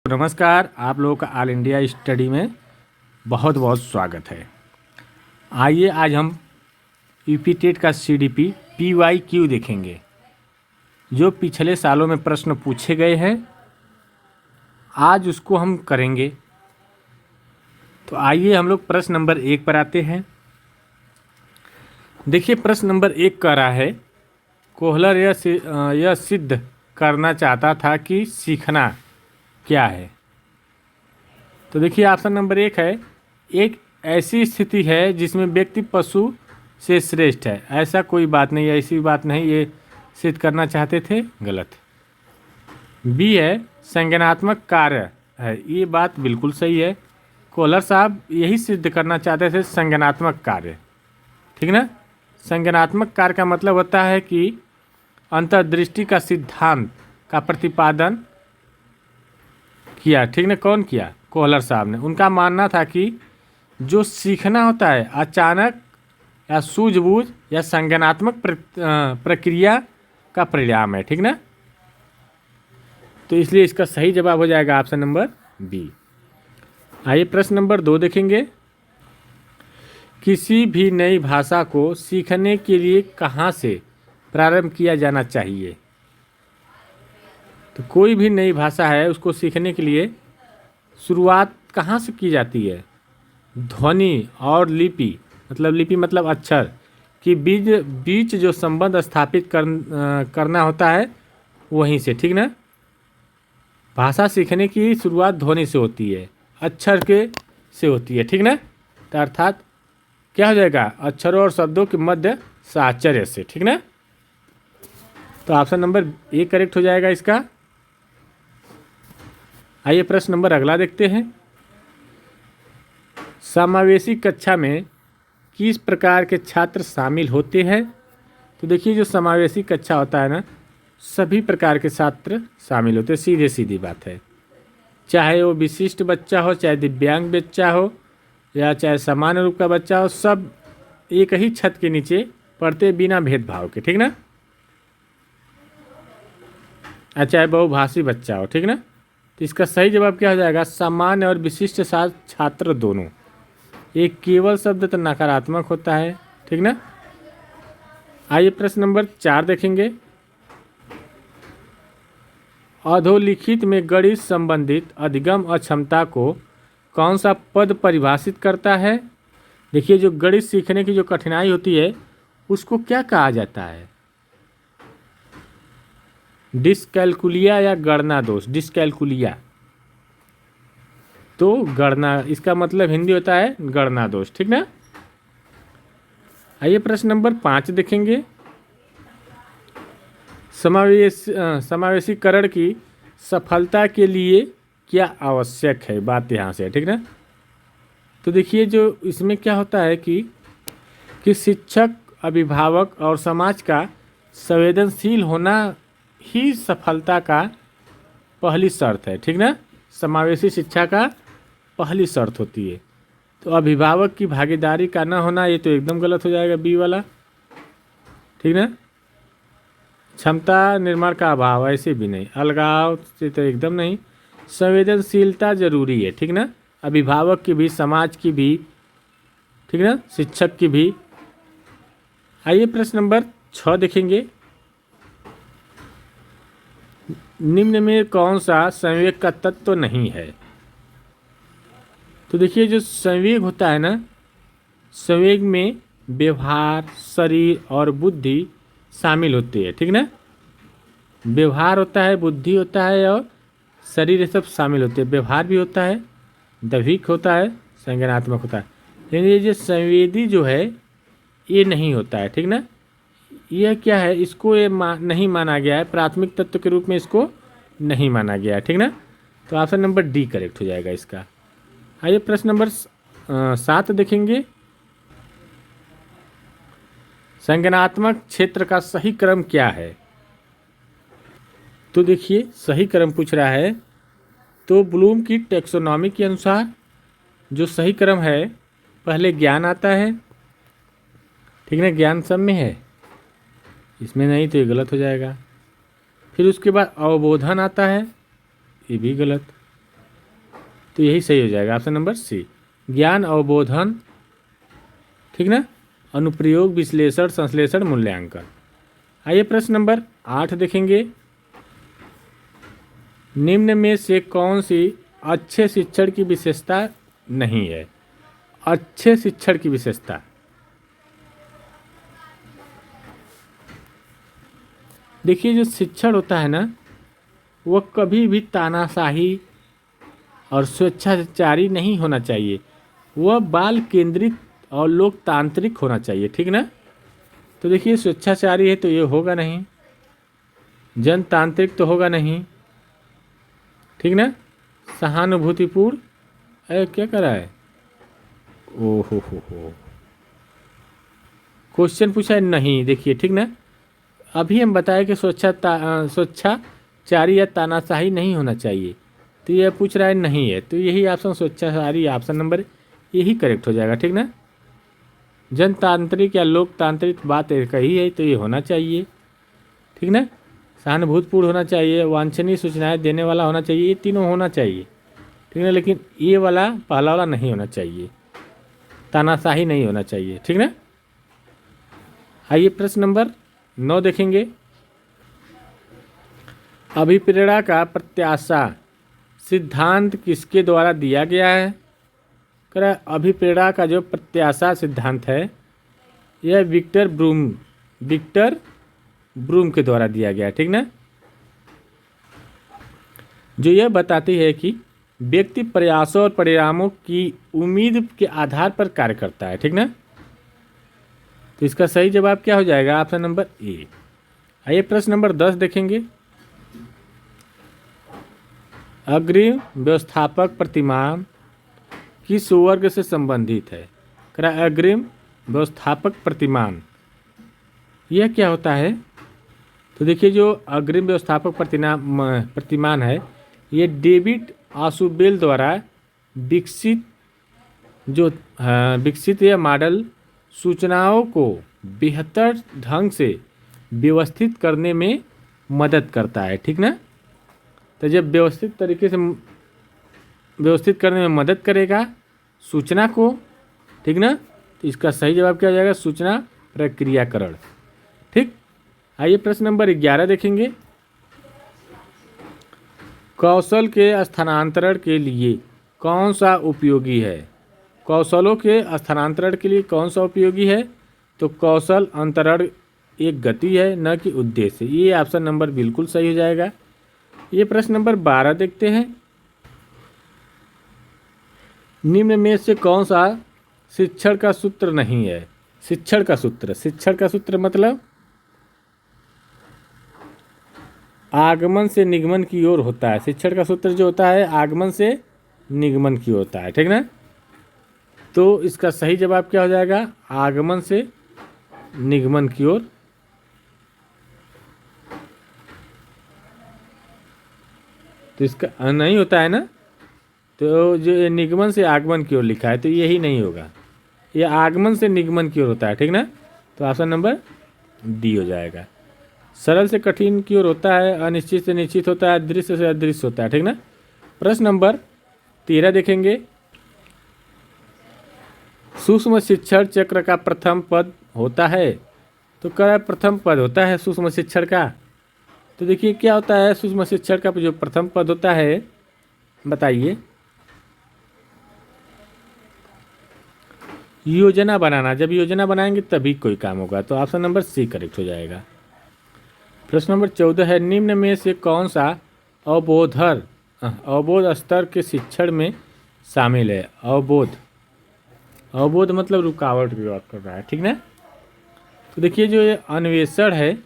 नमस्कार, आप लोगों का ऑल इंडिया स्टडी में बहुत बहुत स्वागत है। आइए आज हम यूपी टेट का सीडीपी PYQ देखेंगे, जो पिछले सालों में प्रश्न पूछे गए हैं। आज उसको हम करेंगे। तो आइए हम लोग प्रश्न नंबर 1 पर आते हैं। देखिए, प्रश्न नंबर 1 कह रहा है, कोहलर यह सिद्ध करना चाहता था कि सीखना क्या है। तो देखिए, ऑप्शन नंबर 1 है, एक ऐसी स्थिति है जिसमें व्यक्ति पशु से श्रेष्ठ है। ऐसा कोई बात नहीं है, ऐसी बात नहीं, ये सिद्ध करना चाहते थे, गलत। बी है, संज्ञानात्मक कार्य है। ये बात बिल्कुल सही है, कोहलर साहब यही सिद्ध करना चाहते थे, संज्ञानात्मक कार्य। ठीक ना। संज्ञानात्मक कार्य का मतलब होता है कि अंतर्दृष्टि का सिद्धांत का प्रतिपादन किया। ठीक ना। कौन किया? कोहलर साहब ने। उनका मानना था कि जो सीखना होता है अचानक या सूझबूझ या संज्ञानात्मक प्रक्रिया का परिणाम है। ठीक ना। तो इसलिए इसका सही जवाब हो जाएगा ऑप्शन नंबर बी। आइए प्रश्न नंबर 2 देखेंगे। किसी भी नई भाषा को सीखने के लिए कहाँ से प्रारंभ किया जाना चाहिए? तो कोई भी नई भाषा है, उसको सीखने के लिए शुरुआत कहाँ से की जाती है? ध्वनि और लिपि, मतलब लिपि मतलब अक्षर कि बीच जो संबंध स्थापित करना होता है, वहीं से। ठीक ना। भाषा सीखने की शुरुआत ध्वनि से होती है, अक्षर के से होती है। ठीक ना। तो अर्थात क्या हो जाएगा? अक्षरों और शब्दों के मध्य साहचर्य से। ठीक ना। तो ऑप्शन नंबर ए करेक्ट हो जाएगा इसका। आइए प्रश्न नंबर अगला देखते हैं। समावेशी कक्षा में किस प्रकार के छात्र शामिल होते हैं? तो देखिए, जो समावेशी कक्षा होता है ना, सभी प्रकार के छात्र शामिल होते हैं, सीधे सीधी बात है। चाहे वो विशिष्ट बच्चा हो, चाहे दिव्यांग बच्चा हो, या चाहे सामान्य रूप का बच्चा हो, सब एक ही छत के नीचे पढ़ते बिना भेदभाव के। ठीक ना। चाहे बहुभाषी बच्चा हो। ठीक ना। तो इसका सही जवाब क्या हो जाएगा? सामान्य और विशिष्ट छात्र दोनों। एक केवल शब्द तो नकारात्मक होता है। ठीक ना। आइए प्रश्न नंबर 4 देखेंगे। अधोलिखित में गणित संबंधित अधिगम अक्षमता को कौन सा पद परिभाषित करता है? देखिए, जो गणित सीखने की जो कठिनाई होती है, उसको क्या कहा जाता है? डिस्कैलकुलिया या गणना दोष? डिस्कैलकुलिया तो गणना, इसका मतलब हिंदी होता है गणना दोष। ठीक ना। आइए प्रश्न नंबर 5 देखेंगे। समावेशीकरण की सफलता के लिए क्या आवश्यक है? बात यहाँ से है। ठीक ना। तो देखिए, जो इसमें क्या होता है कि शिक्षक, अभिभावक और समाज का संवेदनशील होना ही सफलता का पहली शर्त है। ठीक ना। समावेशी शिक्षा का पहली शर्त होती है। तो अभिभावक की भागीदारी का ना होना, ये तो एकदम गलत हो जाएगा, बी वाला। ठीक ना। क्षमता निर्माण का अभाव, ऐसे भी नहीं। अलगाव से तो एकदम नहीं। संवेदनशीलता जरूरी है। ठीक ना। अभिभावक की भी, समाज की भी, ठीक ना, शिक्षक की भी। आइए प्रश्न नंबर 6 देखेंगे। निम्न में कौन सा संवेग का तत्व तो नहीं है? तो देखिए, जो संवेग होता है ना, संवेग में व्यवहार, शरीर और बुद्धि शामिल होती है। ठीक ना। व्यवहार होता है, बुद्धि होता है और शरीर, ये सब शामिल होते हैं। व्यवहार भी होता है, दैहिक होता है, संज्ञानात्मक होता है। लेकिन ये जो संवेदी जो है, ये नहीं होता है। ठीक ना। यह क्या है? इसको ये नहीं माना गया है, प्राथमिक तत्व के रूप में इसको नहीं माना गया है। ठीक ना। तो ऑप्शन नंबर डी करेक्ट हो जाएगा इसका। आइए प्रश्न नंबर 7 देखेंगे। संज्ञानात्मक क्षेत्र का सही क्रम क्या है? तो देखिए, सही क्रम पूछ रहा है, तो ब्लूम की टैक्सोनॉमी के अनुसार जो सही क्रम है, पहले ज्ञान आता है। ठीक ना। ज्ञान सब में है, इसमें नहीं, तो ये गलत हो जाएगा। फिर उसके बाद अवबोधन आता है, ये भी गलत। तो यही सही हो जाएगा, ऑप्शन नंबर सी। ज्ञान अवबोधन, ठीक ना, अनुप्रयोग, विश्लेषण, संश्लेषण, मूल्यांकन। आइए प्रश्न नंबर 8 देखेंगे। निम्न में से कौन सी अच्छे शिक्षण की विशेषता नहीं है? अच्छे शिक्षण की विशेषता, देखिए जो शिक्षण होता है ना, वह कभी भी तानाशाही और स्वेच्छाचारी नहीं होना चाहिए। वह बाल केंद्रित और लोकतांत्रिक होना चाहिए, ठीक ना। तो देखिए स्वेच्छाचारी है तो ये होगा नहीं, जनतांत्रिक तो होगा नहीं, ठीक ना, सहानुभूतिपूर्ण, अरे क्या कर रहा है, ओहो हो, क्वेश्चन पूछा है नहीं, देखिए ठीक ना। अभी हम बताए कि स्वेच्छाचारी या तानाशाही नहीं होना चाहिए, तो यह पूछ रहा है नहीं है, तो यही ऑप्शन स्वेच्छाचारी, ऑप्शन नंबर यही करेक्ट हो जाएगा, ठीक ना। जनतांत्रिक या लोकतांत्रिक बात कही है तो ये होना चाहिए, ठीक ना। सहानुभूतिपूर्ण होना चाहिए, वांछनीय सूचनाएं देने वाला होना चाहिए, ये तीनों होना चाहिए, ठीक ना। लेकिन ये वाला पहला वाला नहीं होना चाहिए, तानाशाही नहीं होना चाहिए, ठीक ना। आइए प्रश्न नंबर 9 देखेंगे। अभिप्रेरणा का प्रत्याशा सिद्धांत किसके द्वारा दिया गया है? कह रहा है अभिप्रेरणा का जो प्रत्याशा सिद्धांत है यह विक्टर ब्रूम के द्वारा दिया गया है, ठीक ना। जो यह बताती है कि व्यक्ति प्रयासों और परिणामों की उम्मीद के आधार पर कार्य करता है, ठीक ना। तो इसका सही जवाब क्या हो जाएगा, ऑप्शन नंबर ए। आइए प्रश्न नंबर 10 देखेंगे। अग्रिम व्यवस्थापक प्रतिमान किस वर्ग से संबंधित है? कह रहा है अग्रिम व्यवस्थापक प्रतिमान, यह क्या होता है? तो देखिए जो अग्रिम व्यवस्थापक प्रतिमान है ये डेविड आशुबेल द्वारा विकसित यह मॉडल सूचनाओं को बेहतर ढंग से व्यवस्थित करने में मदद करता है, ठीक ना। तो जब व्यवस्थित तरीके से व्यवस्थित करने में मदद करेगा सूचना को, ठीक ना, तो इसका सही जवाब क्या हो जाएगा, सूचना प्रक्रियाकरण, ठीक। आइए प्रश्न नंबर 11 देखेंगे। कौशल के स्थानांतरण के लिए कौन सा उपयोगी है? कौशलों के स्थानांतरण के लिए कौन सा उपयोगी है? तो कौशल अंतरण एक गति है न कि उद्देश्य, ये ऑप्शन नंबर बिल्कुल सही हो जाएगा। ये प्रश्न नंबर 12 देखते हैं। निम्न में से कौन सा शिक्षण का सूत्र नहीं है? शिक्षण का सूत्र मतलब आगमन से निगमन की ओर होता है। शिक्षण का सूत्र जो होता है आगमन से निगमन की ओर होता है, ठीक ना। तो इसका सही जवाब क्या हो जाएगा, आगमन से निगमन की ओर। तो इसका नहीं होता है ना, तो जो निगमन से आगमन की ओर लिखा है तो यही नहीं होगा, ये आगमन से निगमन की ओर होता है, ठीक ना। तो ऑप्शन नंबर डी हो जाएगा। सरल से कठिन की ओर होता है, अनिश्चित से निश्चित होता है, दृश्य से अदृश्य होता है, ठीक ना। प्रश्न नंबर 13 देखेंगे। सूक्ष्म शिक्षण चक्र का प्रथम पद होता है? तो क्या प्रथम पद होता है सूक्ष्म शिक्षण का? तो देखिए क्या होता है सूक्ष्म शिक्षण का जो प्रथम पद होता है, बताइए। योजना बनाना, जब योजना बनाएंगे तभी कोई काम होगा, तो ऑप्शन नंबर सी करेक्ट हो जाएगा। प्रश्न नंबर 14 है। निम्न में से कौन सा अवबोध स्तर के शिक्षण में शामिल है? अवबोध मतलब रुकावट की बात कर रहा है, ठीक ना। तो देखिए जो ये अन्वेषण है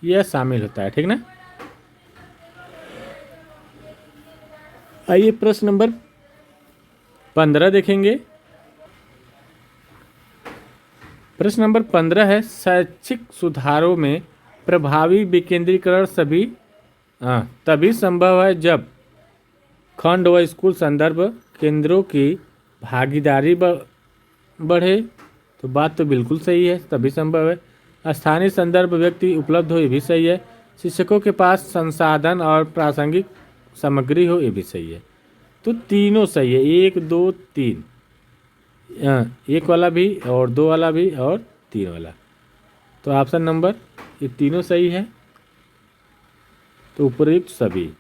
यह शामिल होता है, ठीक ना। आइए प्रश्न नंबर 15 देखेंगे। प्रश्न नंबर 15 है। शैक्षिक सुधारों में प्रभावी विकेंद्रीकरण तभी संभव है जब खंड व स्कूल संदर्भ केंद्रों की भागीदारी बढ़े। तो बात तो बिल्कुल सही है, तभी संभव है। स्थानीय संदर्भ व्यक्ति उपलब्ध हो, ये भी सही है। शिक्षकों के पास संसाधन और प्रासंगिक सामग्री हो, ये भी सही है। तो तीनों सही है, 1 2 3, एक वाला भी और 2 वाला भी और 3 वाला। तो ऑप्शन नंबर ये तीनों सही है, तो उपयुक्त सभी।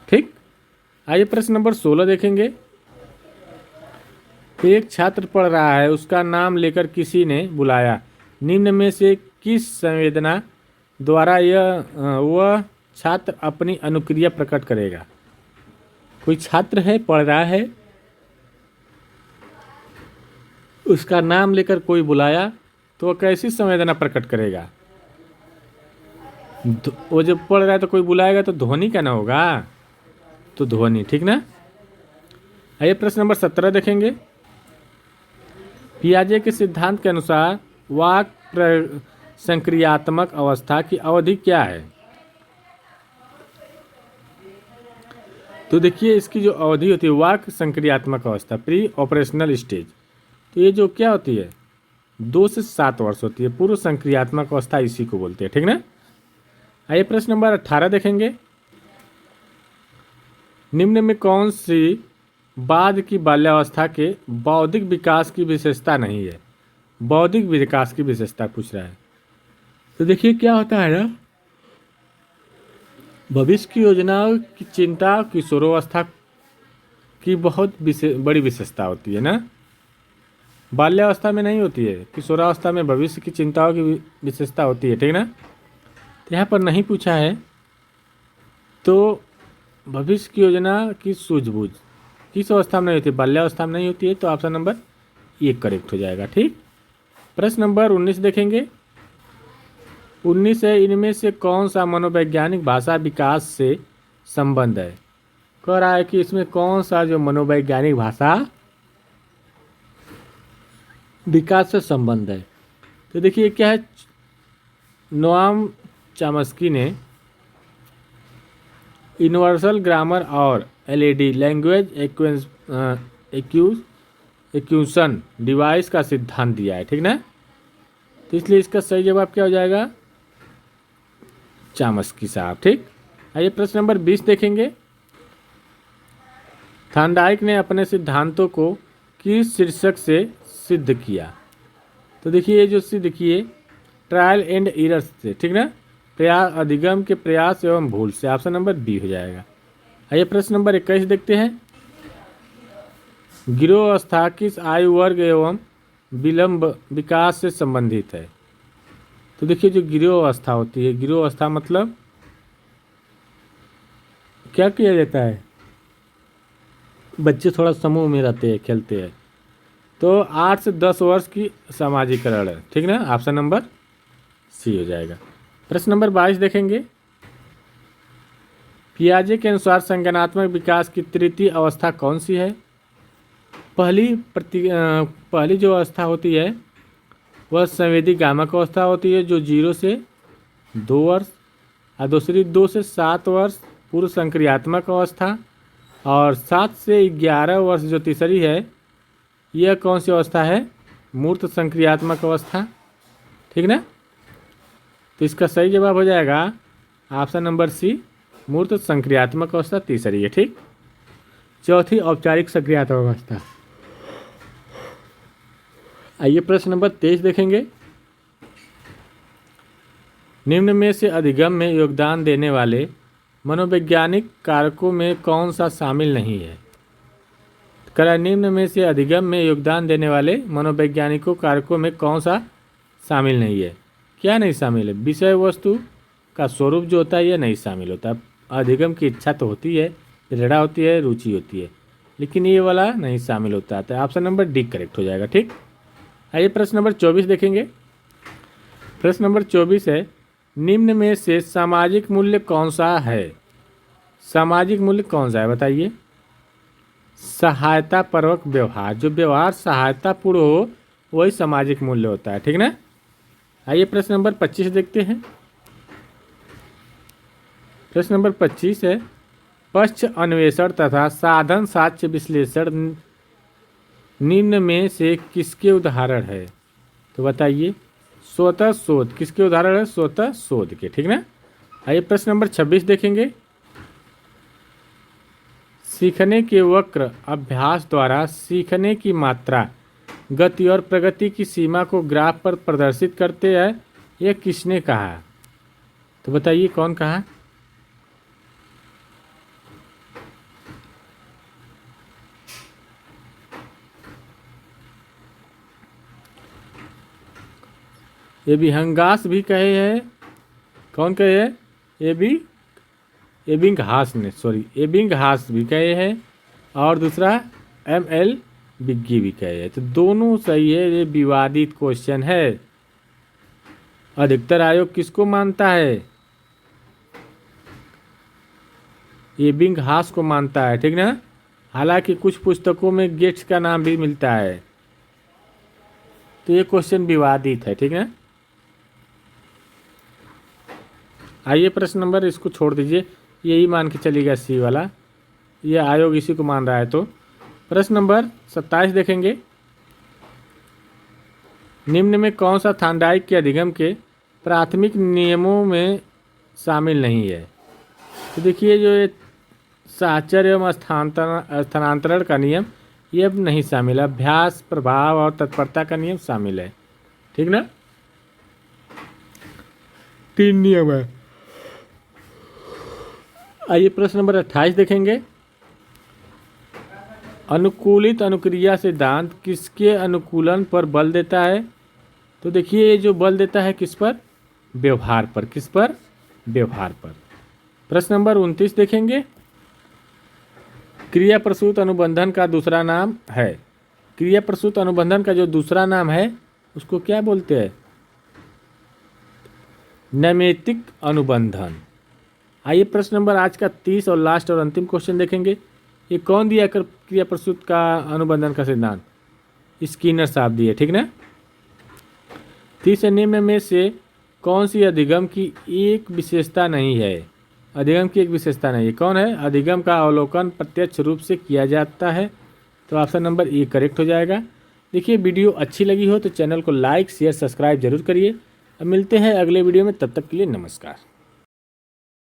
ठीक। आइए प्रश्न नंबर 16 देखेंगे। एक छात्र पढ़ रहा है, उसका नाम लेकर किसी ने बुलाया, निम्न में से किस संवेदना द्वारा वह छात्र अपनी अनुक्रिया प्रकट करेगा। कोई छात्र है, पढ़ रहा है, उसका नाम लेकर कोई बुलाया, तो वह कैसी संवेदना प्रकट करेगा। वो जब पढ़ रहा है तो कोई बुलाएगा तो ध्वनि का ना होगा, तो ध्वनि। ठीक ना। आइए प्रश्न नंबर 17 देखेंगे। पियाजे के सिद्धांत के अनुसार वाक् संक्रियात्मक अवस्था की अवधि क्या है। तो देखिए इसकी जो अवधि होती है वाक् संक्रियात्मक अवस्था, प्री ऑपरेशनल स्टेज, तो ये जो क्या होती है 2 से 7 वर्ष होती है। पूर्व संक्रियात्मक अवस्था इसी को बोलते हैं। ठीक ना। आइए प्रश्न नंबर 18 देखेंगे। निम्न में कौन सी बाद की बाल्यावस्था के बौद्धिक विकास की विशेषता नहीं है। बौद्धिक विकास की विशेषता पूछ रहा है। तो देखिए क्या होता है ना, भविष्य की योजनाओं की चिंता किशोरावस्था की बहुत बड़ी विशेषता होती है ना, बाल्यावस्था में नहीं होती है। किशोरावस्था में भविष्य की चिंताओं की विशेषता होती है। ठीक ना। तो यहाँ पर नहीं पूछा है, तो भविष्य की योजना की सूझबूझ किस अवस्था में नहीं होती, बाल्यावस्था में नहीं होती है, तो ऑप्शन नंबर 1 करेक्ट हो जाएगा। ठीक। प्रश्न नंबर 19 देखेंगे। 19 है, इनमें से कौन सा मनोवैज्ञानिक भाषा विकास से संबंध है। कह रहा है कि इसमें कौन सा जो मनोवैज्ञानिक भाषा विकास से संबंध है। तो देखिए क्या है, नोआम चॉम्स्की ने यूनिवर्सल ग्रामर और एलईडी लैंग्वेज एक्विजिशन डिवाइस का सिद्धांत दिया है। ठीक ना। तो इसलिए इसका सही जवाब क्या हो जाएगा, चॉम्स्की साहब। ठीक। आइए प्रश्न नंबर 20 देखेंगे। थॉर्नडाइक ने अपने सिद्धांतों को किस शीर्षक से सिद्ध किया। तो देखिए ये जो सिद्ध किए ट्रायल एंड एरर्स से। ठीक ना। प्रयास, अधिगम के प्रयास एवं भूल से। ऑप्शन नंबर बी हो जाएगा। आइए प्रश्न नंबर 21 देखते हैं। गिरोह अवस्था किस आयु वर्ग एवं विलंब विकास से संबंधित है। तो देखिए जो गिरोह अवस्था होती है, गिरोह अवस्था मतलब क्या किया जाता है, बच्चे थोड़ा समूह में रहते हैं, खेलते हैं, तो 8 से 10 वर्ष की सामाजिकरण है। ठीक ना। ऑप्शन नंबर सी हो जाएगा। प्रश्न नंबर 22 देखेंगे। पियाजे के अनुसार संज्ञानात्मक विकास की तृतीय अवस्था कौन सी है। पहली जो अवस्था होती है वह संवेदी गामक अवस्था होती है, जो 0 से 2 वर्ष, और दूसरी 2 से 7 वर्ष पूर्व संक्रियात्मक अवस्था, और 7 से 11 वर्ष जो तीसरी है, यह कौन सी अवस्था है, मूर्त संक्रियात्मक अवस्था। ठीक ना। तो इसका सही जवाब हो जाएगा ऑप्शन नंबर सी, मूर्त संक्रियात्मक अवस्था तीसरी है। ठीक। चौथी औपचारिक संक्रियात्मक अवस्था। आइए प्रश्न नंबर 23 देखेंगे। निम्न में से अधिगम में योगदान देने वाले मनोवैज्ञानिक कारकों में कौन सा शामिल नहीं है। करा निम्न में से अधिगम में योगदान देने वाले मनोवैज्ञानिकों कारकों में कौन सा शामिल नहीं है। क्या नहीं शामिल है, विषय वस्तु का स्वरूप जो होता है यह नहीं शामिल होता। अधिगम की इच्छा तो होती है, प्रेरणा होती है, रुचि होती है, लेकिन ये वाला नहीं शामिल होता है। ऑप्शन नंबर डी करेक्ट हो जाएगा। ठीक। आइए प्रश्न नंबर 24 देखेंगे। प्रश्न नंबर 24 है, निम्न में से सामाजिक मूल्य कौन सा है। सामाजिक मूल्य कौन सा है बताइए। सहायता परक व्यवहार, जो व्यवहार सहायतापूर्ण हो वही सामाजिक मूल्य होता है। ठीक ना। आइए प्रश्न नंबर 25 देखते हैं। प्रश्न नंबर 25 है, पक्ष अन्वेषण तथा साधन साक्ष्य विश्लेषण निम्न में से किसके उदाहरण है। तो बताइए। स्वतः शोध किसके उदाहरण है, स्वतः शोध के। ठीक ना। आइए प्रश्न नंबर 26 देखेंगे। सीखने के वक्र अभ्यास द्वारा सीखने की मात्रा, गति और प्रगति की सीमा को ग्राफ पर प्रदर्शित करते हैं, यह किसने कहा? तो बताइए कौन कहा? ये भी हंगास भी कहे हैं। कौन कहे हैं? एबिंगहास ने, सॉरी एबिंगहास भी कहे हैं और दूसरा ML बिग्गी भी कहे हैं। तो दोनों सही है। ये विवादित क्वेश्चन है। अधिकतर आयोग किसको मानता है? एबिंगहास को मानता है, ठीक ना। हालांकि कुछ पुस्तकों में गेट्स का नाम भी मिलता है। तो ये क्वेश्चन विवादित है, ठीक है। आइए प्रश्न नंबर, इसको छोड़ दीजिए, यही मान के चलिएगा सी वाला, ये आयोग इसी को मान रहा है। तो प्रश्न नंबर 27 देखेंगे। निम्न में कौन सा थांडाइक के अधिगम के प्राथमिक नियमों में शामिल नहीं है? तो देखिए जो ये साहचर्य एवं स्थानांतरण का नियम, ये अब नहीं शामिल है। अभ्यास, प्रभाव और तत्परता का नियम शामिल है, ठीक ना। 3 नियम है। आइए प्रश्न नंबर 28 देखेंगे। अनुकूलित अनुक्रिया सिद्धांत किसके अनुकूलन पर बल देता है? तो देखिए ये जो बल देता है किस पर? व्यवहार पर। किस पर? व्यवहार पर। प्रश्न नंबर 29 देखेंगे। क्रिया प्रसूत अनुबंधन का दूसरा नाम है। क्रिया प्रसूत अनुबंधन का जो दूसरा नाम है उसको क्या बोलते हैं? नैमित्तिक अनुबंधन। आइए प्रश्न नंबर आज का 30 और लास्ट और अंतिम क्वेश्चन देखेंगे। ये कौन दिया कर क्रिया प्रसूत का अनुबंधन का सिद्धांत? स्किनर साहब दिए, ठीक ना। 30 निम्न में से कौन सी अधिगम की एक विशेषता नहीं है? अधिगम की एक विशेषता नहीं है, कौन है? अधिगम का अवलोकन प्रत्यक्ष रूप से किया जाता है। तो ऑप्शन नंबर ए करेक्ट हो जाएगा। देखिए वीडियो अच्छी लगी हो तो चैनल को लाइक, शेयर, सब्सक्राइब जरूर करिए। अब मिलते हैं अगले वीडियो में, तब तक के लिए नमस्कार।